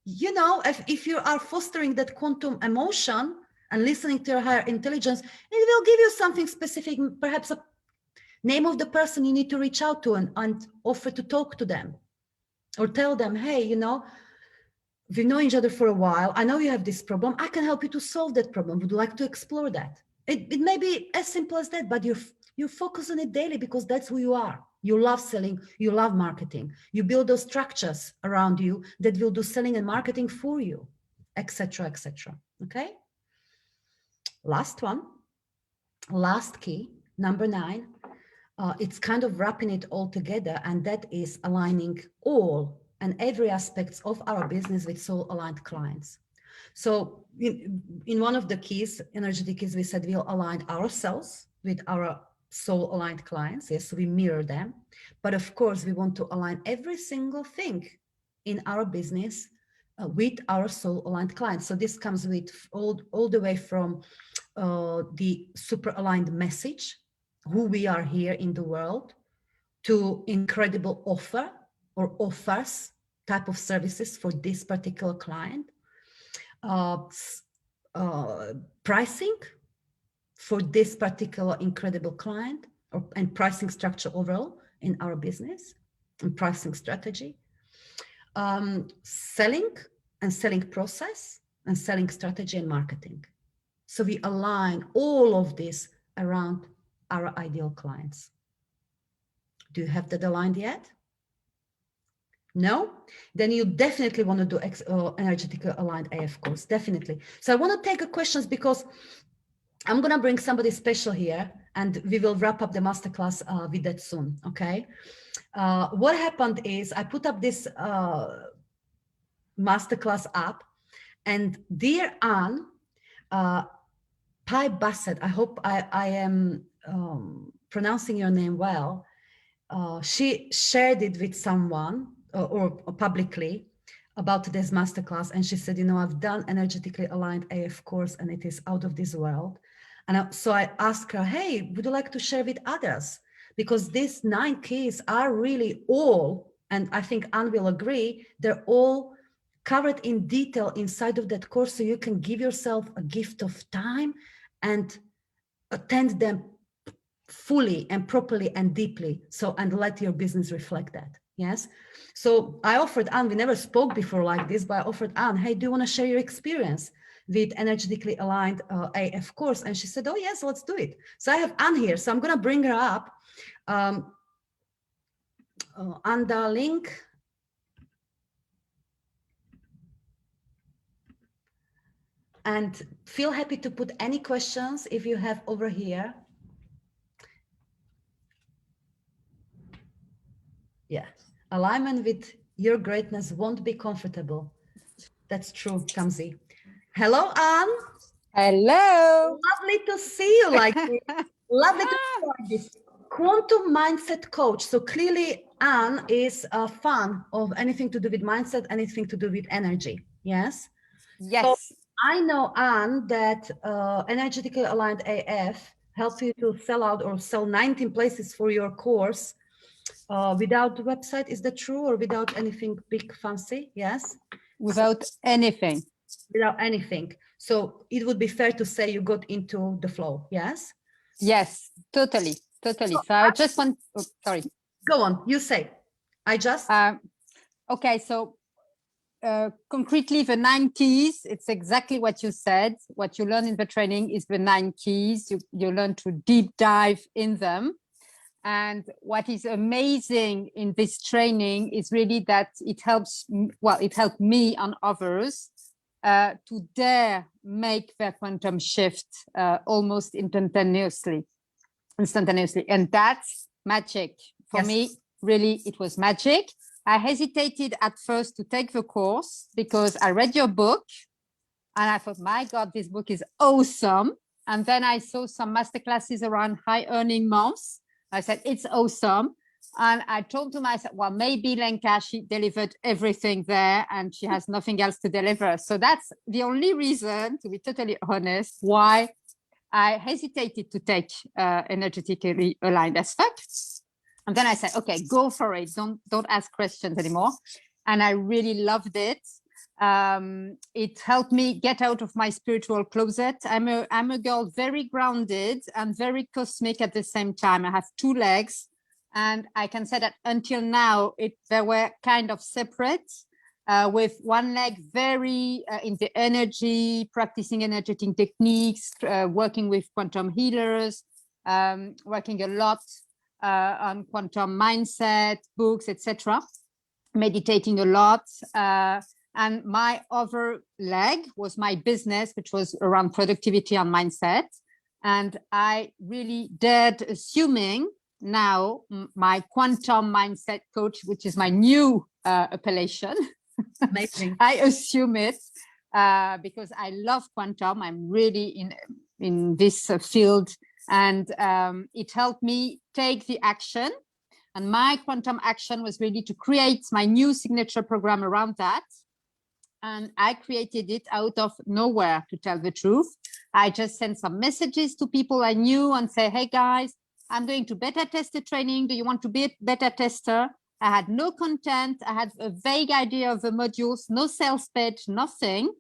You know, if you are fostering that quantum emotion and listening to your higher intelligence, it will give you something specific, perhaps a name of the person you need to reach out to and offer to talk to them, or tell them, hey, you know, we've known each other for a while. I know you have this problem. I can help you to solve that problem. Would you like to explore that? It may be as simple as that, but you focus on it daily because that's who you are. You love selling, you love marketing. You build those structures around you that will do selling and marketing for you, etc., etc. Okay? Last one, last key, number 9. It's kind of wrapping it all together, and that is aligning all and every aspects of our business with soul aligned clients. So in one of the keys, energetic keys, we said we'll align ourselves with our soul aligned clients. Yes, so we mirror them. But of course, we want to align every single thing in our business with our soul aligned clients. So this comes with all the way from the super aligned message, who we are here in the world, to incredible offer or offers type of services for this particular client, pricing for this particular incredible client, and pricing structure overall in our business, and pricing strategy, selling and selling process, and selling strategy and marketing. So we align all of this around our ideal clients. Do you have that aligned yet? No? Then you definitely want to do energetically aligned AF course, definitely. So I want to take a questions because I'm going to bring somebody special here, and we will wrap up the masterclass with that soon, okay? What happened is I put up this masterclass app, and dear Anne, Pi Bassett, I hope I am pronouncing your name well. She shared it with someone or publicly about today's masterclass, and she said, you know, I've done energetically aligned AF course and it is out of this world. And so I asked her, hey, would you like to share with others? Because these 9 keys are really all, and I think Anne will agree, they're all covered in detail inside of that course, so you can give yourself a gift of time and attend them fully and properly and deeply, so, and let your business reflect that. Yes. So I offered Anne, we never spoke before like this, but I offered Anne, hey, do you want to share your experience with energetically aligned AF course? And she said, oh yes, let's do it. So I have Anne here, so I'm going to bring her up. Anne, darling. And feel happy to put any questions if you have over here. Yeah, alignment with your greatness won't be comfortable. That's true, Kamzi. Hello, Anne. Hello. Lovely to see you like this. Lovely to see you like this. Quantum mindset coach. So clearly, Anne is a fan of anything to do with mindset, anything to do with energy. Yes? Yes. So I know, Anne, that energetically aligned AF helps you to sell out or sell 19 places for your course without the website. Is that true, or without anything big fancy? Yes. Without anything. Without anything. So it would be fair to say you got into the flow. Yes. Yes, totally. So I just want, oh, sorry. Go on. You say. I just. Okay. So concretely, the 9 keys, it's exactly what you said. What you learn in the training is the 9 keys. You learn to deep dive in them. And what is amazing in this training is really that it helps, well, it helped me and others to dare make their quantum shift almost instantaneously. And that's magic. For me, really, it was magic. I hesitated at first to take the course because I read your book And I thought, my God, this book is awesome. And then I saw some masterclasses around high earning months. I said, it's awesome. And I told to myself, well, maybe Lenka, she delivered everything there and she has nothing else to deliver. So that's the only reason, to be totally honest, why I hesitated to take energetically aligned as fuck. And then I said, okay, go for it. Don't ask questions anymore. And I really loved it. It helped me get out of my spiritual closet. I'm a girl very grounded and very cosmic at the same time. I have two legs, and I can say that until now they were kind of separate, with one leg very in the energy, practicing energetic techniques, working with quantum healers, working a lot on quantum mindset books, etc., meditating a lot. And my other leg was my business, which was around productivity and mindset. And I really dared assuming now my quantum mindset coach, which is my new appellation. Amazing. I assume it because I love quantum. I'm really in this field, and it helped me take the action. And my quantum action was really to create my new signature program around that. And I created it out of nowhere, to tell the truth. I just sent some messages to people I knew and say, hey guys, I'm going to beta test the training. Do you want to be a beta tester? I had no content. I had a vague idea of the modules, no sales pitch, nothing.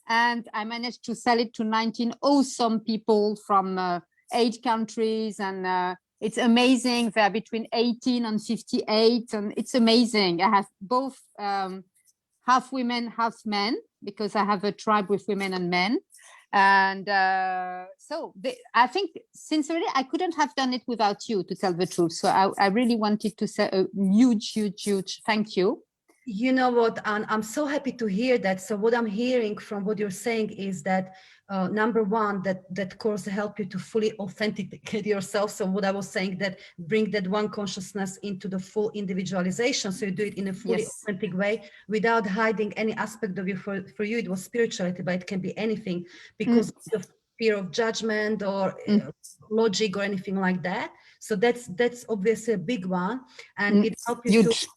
And I managed to sell it to 19 awesome people from 8 countries. And it's amazing. They're between 18 and 58. And it's amazing. I have both half women, half men, because I have a tribe with women and men. And so I think, sincerely, I couldn't have done it without you, to tell the truth. So I really wanted to say a huge, huge, huge thank you. You know what, Anne, I'm so happy to hear that. So what I'm hearing from what you're saying is that number one, that course help you to fully authenticate yourself. So what I was saying, that bring that one consciousness into the full individualization. So you do it in a fully authentic way without hiding any aspect of you. For you, it was spirituality, but it can be anything because of the fear of judgment or logic or anything like that. So that's obviously a big one. And it helps you to...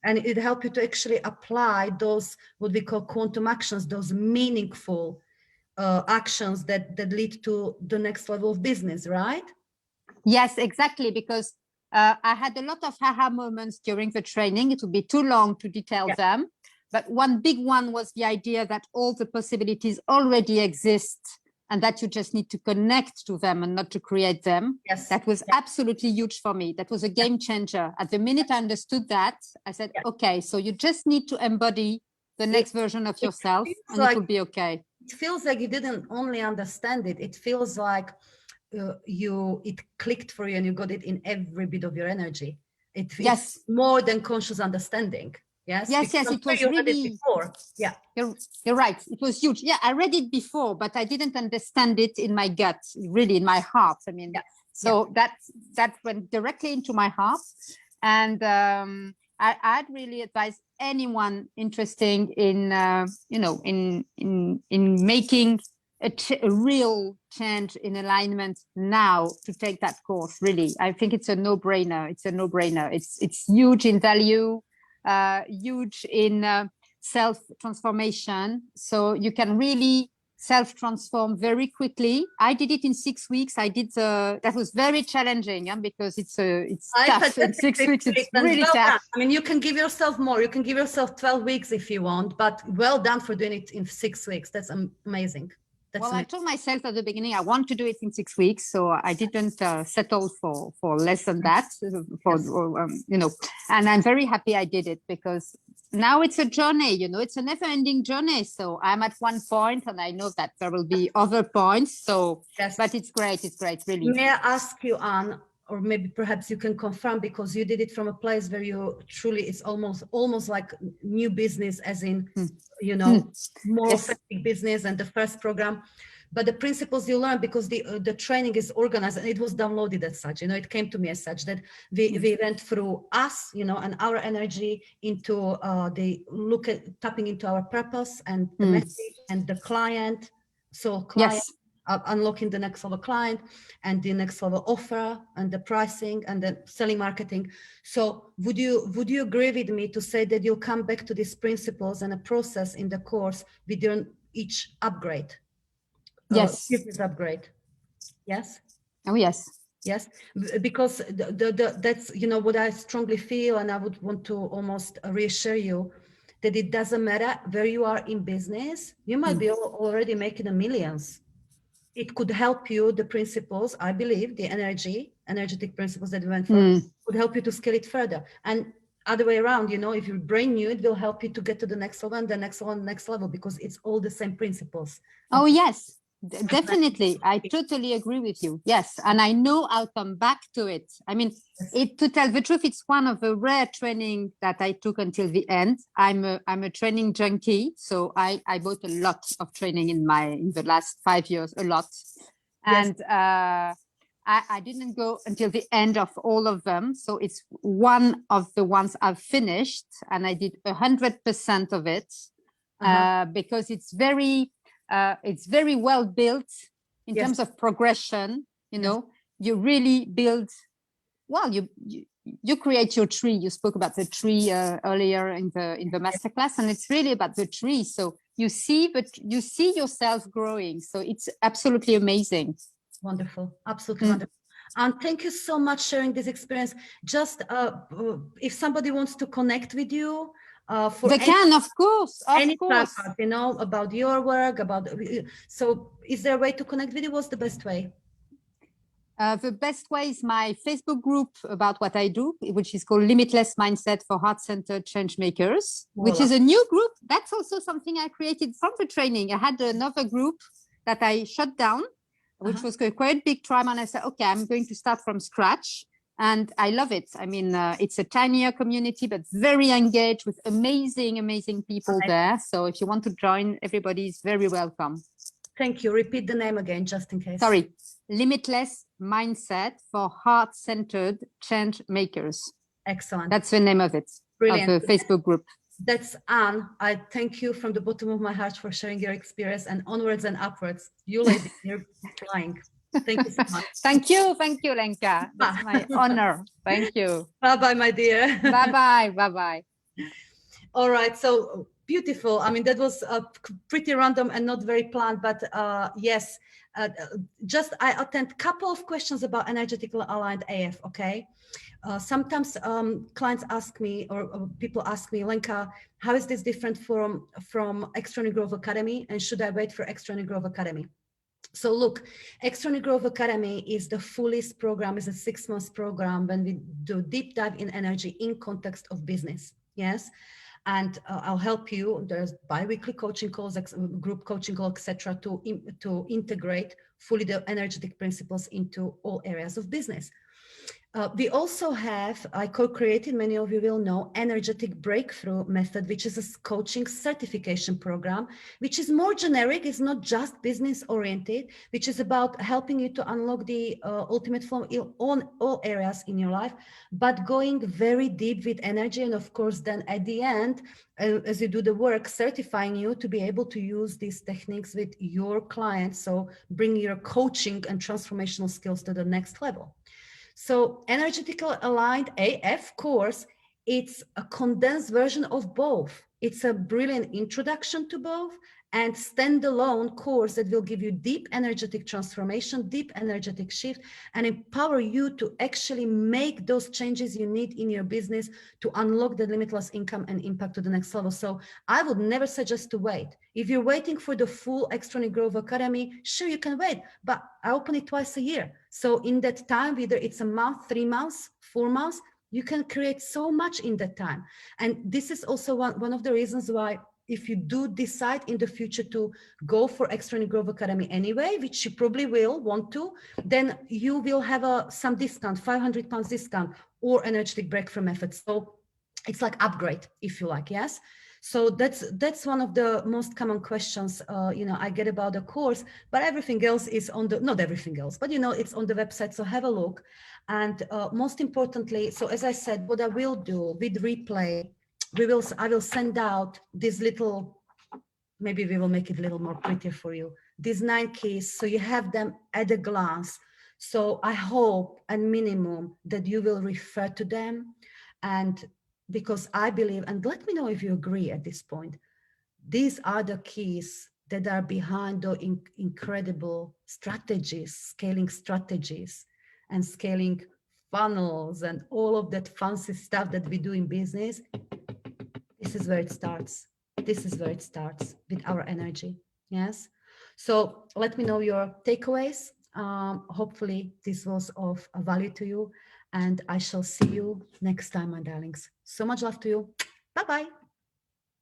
And it helps you to actually apply those, what we call quantum actions, those meaningful actions that lead to the next level of business, right? Yes, exactly. Because I had a lot of aha moments during the training. It would be too long to detail them. But one big one was the idea that all the possibilities already exist and that you just need to connect to them and not to create them. Yes. That was absolutely huge for me. That was a game changer. At the minute I understood that, I said, okay, so you just need to embody the next version of yourself and it will be okay. It feels like you didn't only understand it. It feels like it clicked for you and you got it in every bit of your energy. It's more than conscious understanding. Yes, it was really before. Yeah, you're right. It was huge. Yeah, I read it before, but I didn't understand it in my gut, really in my heart. I mean, so that went directly into my heart. And I'd really advise anyone interested in in making a real change in alignment now to take that course. Really, I think it's a no-brainer. It's a no-brainer. It's huge in value. Huge in self-transformation. So you can really self-transform very quickly. I did it in 6 weeks. That was very challenging because it's tough. In 6 weeks, it's really tough. I mean, you can give yourself more. You can give yourself 12 weeks if you want, but well done for doing it in 6 weeks. That's amazing. I told myself at the beginning, I want to do it in 6 weeks. So I didn't settle for less than that, and I'm very happy I did it because now it's a journey, it's a never ending journey. So I'm at one point and I know that there will be other points. So, but it's great. It's great, really. May I ask you, Anne, or maybe perhaps you can confirm, because you did it from a place where you truly, it's almost like new business, as in, more authentic business and the first program. but the principles you learn, because the training is organized and it was downloaded as such, you know, it came to me as such that we went through us, you know, and our energy into the tapping into our purpose and the message and the client. So client, unlocking the next level client and the next level offer and the pricing and the selling marketing. So would you agree with me to say that you'll come back to these principles and a process in the course with each upgrade? Yes. Business upgrade. Yes. Oh, yes. Yes, because that's, you know, what I strongly feel, and I would want to almost reassure you that it doesn't matter where you are in business. You might be already making the millions. It could help you, the principles, I believe, the energetic principles that we went for, could help you to scale it further. And other way around, you know, if you're brand new, it will help you to get to the next level and the next one, next level, because it's all the same principles. Oh, yes. Definitely. I totally agree with you. Yes. And I know I'll come back to it. I mean, to tell the truth, it's one of the rare training that I took until the end. I'm a training junkie. So I bought a lot of training in the last 5 years, a lot. And I didn't go until the end of all of them. So it's one of the ones I've finished, and I did 100% of it because it's very well built in terms of progression. You know, you really build, well, you create your tree. You spoke about the tree earlier in the masterclass, and it's really about the tree. So you see yourself growing. So it's absolutely amazing. Wonderful, absolutely wonderful. And thank you so much for sharing this experience. Just if somebody wants to connect with you, they can, of course, you know, about your work, so is there a way to connect with you? What's the best way? The best way is my Facebook group about what I do, which is called Limitless Mindset for Heart-Centered Change Makers, which is a new group. That's also something I created from the training. I had another group that I shut down, which was a quite big tribe, and I said, okay, I'm going to start from scratch. And I love it. I mean, it's a tinier community, but very engaged with amazing people there. So if you want to join, everybody is very welcome. Thank you. Repeat the name again, just in case. Sorry. Limitless Mindset for Heart-Centered Change Makers. Excellent. That's the name of it. Brilliant. Of the Facebook group. That's Anne. I thank you from the bottom of my heart for sharing your experience, and onwards and upwards. You lady, you're flying. Thank you so much. Thank you, Lenka. That's my honor. Thank you. Bye-bye, my dear. Bye-bye. All right, so beautiful. I mean, that was pretty random and not very planned, but yes, I attend a couple of questions about energetically aligned AF, okay? Sometimes clients ask me, or people ask me, Lenka, how is this different from Extraordinary Growth Academy, and should I wait for Extraordinary Growth Academy? So look, Extraordinary Growth Academy is the fullest program, is a 6-month program when we do deep dive in energy in context of business, yes? And I'll help you. There's bi-weekly coaching calls, group coaching calls, etc., to integrate fully the energetic principles into all areas of business. We also have, I co-created, many of you will know, Energetic Breakthrough Method, which is a coaching certification program, which is more generic. It's not just business oriented, which is about helping you to unlock the ultimate flow on all areas in your life, but going very deep with energy. And of course, then at the end, as you do the work, certifying you to be able to use these techniques with your clients. So bring your coaching and transformational skills to the next level. So Energetically Aligned AF course, it's a condensed version of both. It's a brilliant introduction to both and standalone course that will give you deep energetic transformation, deep energetic shift, and empower you to actually make those changes you need in your business to unlock the limitless income and impact to the next level. So I would never suggest to wait. If you're waiting for the full Extraordinary Growth Academy, sure, you can wait, but I open it twice a year. So in that time, whether it's a month, 3 months, 4 months, you can create so much in that time. And this is also one of the reasons why, if you do decide in the future to go for Extraordinary Growth Academy anyway, which you probably will want to, then you will have some discount, £500 discount, or energetic breakthrough method. So it's like upgrade, if you like, yes? So that's one of the most common questions, I get about the course, but everything else is on the, not everything else, but it's on the website. So have a look. And most importantly, so as I said, what I will do with replay, I will send out this little, maybe we will make it a little more prettier for you, these 9 keys, so you have them at a glance. So I hope and minimum that you will refer to them, and because I believe, and let me know if you agree at this point, these are the keys that are behind the incredible strategies, scaling strategies and scaling funnels and all of that fancy stuff that we do in business. This is where it starts. This is where it starts with our energy. Yes. So let me know your takeaways. Hopefully this was of value to you, and I shall see you next time, my darlings. So much love to you. Bye-bye.